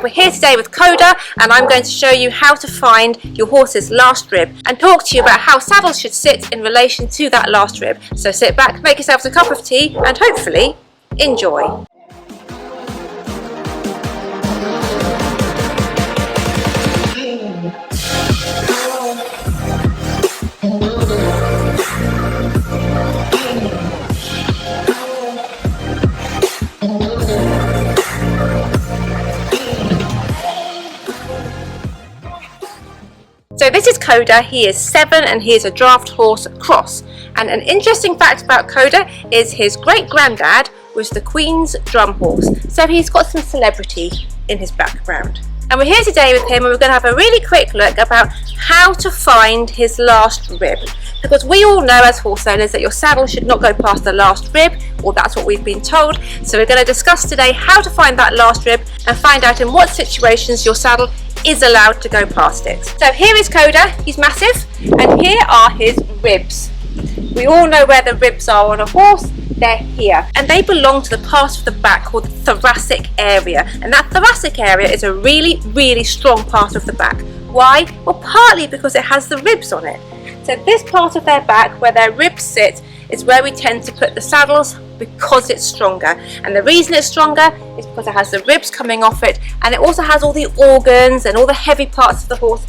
We're here today with Koda, and I'm going to show you how to find your horse's last rib and talk to you about how saddles should sit in relation to that last rib. So sit back, make yourselves a cup of tea and hopefully enjoy. So this is Koda. He is 7 and he is a draft horse cross. And an interesting fact about Koda is his great-granddad was the Queen's drum horse. So he's got some celebrity in his background. And we're here today with him and we're going to have a really quick look about how to find his last rib. Because we all know as horse owners that your saddle should not go past the last rib, or that's what we've been told. So we're going to discuss today how to find that last rib and find out in what situations your saddle is allowed to go past it. So here is Koda, he's massive, and here are his ribs. We all know where the ribs are on a horse, they're here. And they belong to the part of the back called the thoracic area. And that thoracic area is a really, really strong part of the back. Why? Well, partly because it has the ribs on it. So this part of their back, where their ribs sit, is where we tend to put the saddles because it's stronger. And the reason it's stronger is because it has the ribs coming off it, and it also has all the organs and all the heavy parts of the horse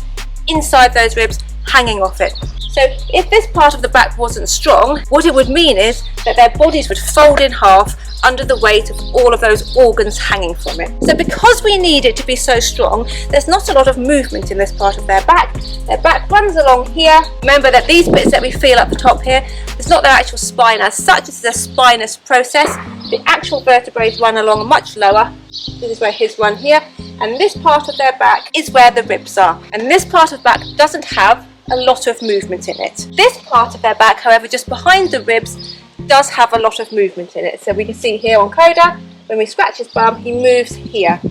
inside those ribs hanging off it. So if this part of the back wasn't strong, what it would mean is that their bodies would fold in half under the weight of all of those organs hanging from it. So because we need it to be so strong, there's not a lot of movement in this part of their back. Their back runs along here. Remember that these bits that we feel at the top here, it's not their actual spine as such, it's a spinous process. The actual vertebrae run along much lower. This is where his run here. And this part of their back is where the ribs are. And this part of back doesn't have a lot of movement in it. This part of their back, however, just behind the ribs, does have a lot of movement in it. So we can see here on Koda, when we scratch his bum, he moves here.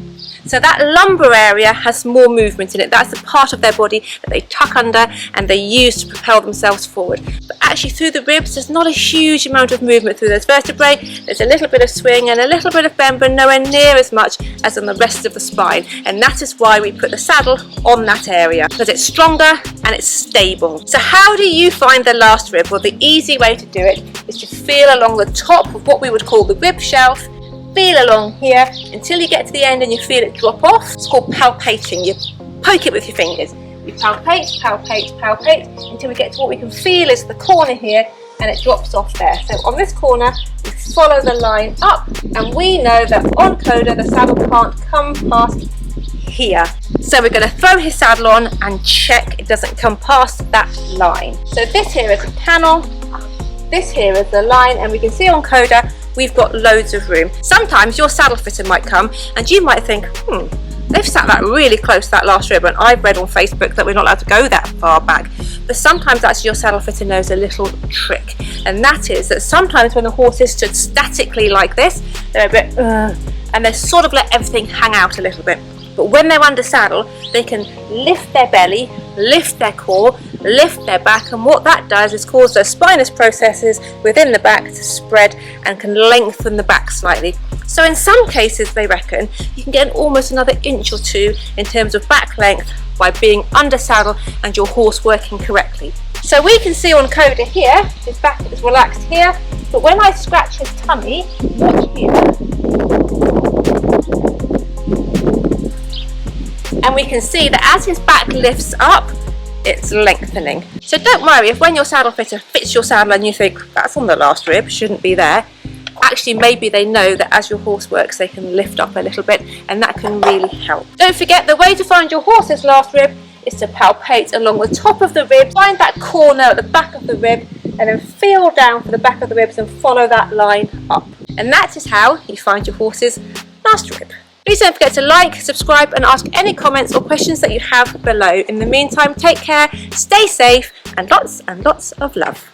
So that lumbar area has more movement in it. That's the part of their body that they tuck under and they use to propel themselves forward. But actually through the ribs, there's not a huge amount of movement through those vertebrae. There's a little bit of swing and a little bit of bend, but nowhere near as much as on the rest of the spine. And that is why we put the saddle on that area, because it's stronger and it's stable. So how do you find the last rib? Well, the easy way to do it is to feel along the top of what we would call the rib shelf. Feel along here until you get to the end and you feel it drop off. It's called palpating. You poke it with your fingers. We palpate, palpate, palpate until we get to what we can feel is the corner here, and it drops off there. So on this corner, we follow the line up, and we know that on Koda the saddle can't come past here. So we're going to throw his saddle on and check it doesn't come past that line. So this here is the panel, this here is the line, and we can see on Koda we've got loads of room. Sometimes your saddle fitter might come and you might think, they've sat that really close to that last rib, and I've read on Facebook that we're not allowed to go that far back. But sometimes actually your saddle fitter knows a little trick, and that is that sometimes when the horse is stood statically like this, they're a bit and they sort of let everything hang out a little bit. But when they're under saddle, they can lift their belly, lift their core, lift their back, and what that does is cause those spinous processes within the back to spread and can lengthen the back slightly. So in some cases, they reckon, you can get almost another inch or two in terms of back length by being under saddle and your horse working correctly. So we can see on Koda here, his back is relaxed here, but when I scratch his tummy, watch here, and we can see that as his back lifts up, it's lengthening. So don't worry if when your saddle fitter fits your saddle and you think that's on the last rib, shouldn't be there. Actually, maybe they know that as your horse works, they can lift up a little bit, and that can really help. Don't forget, the way to find your horse's last rib is to palpate along the top of the rib, find that corner at the back of the rib, and then feel down for the back of the ribs and follow that line up. And that is how you find your horse's last rib. Please don't forget to like, subscribe and ask any comments or questions that you have below. In the meantime, take care, stay safe and lots of love.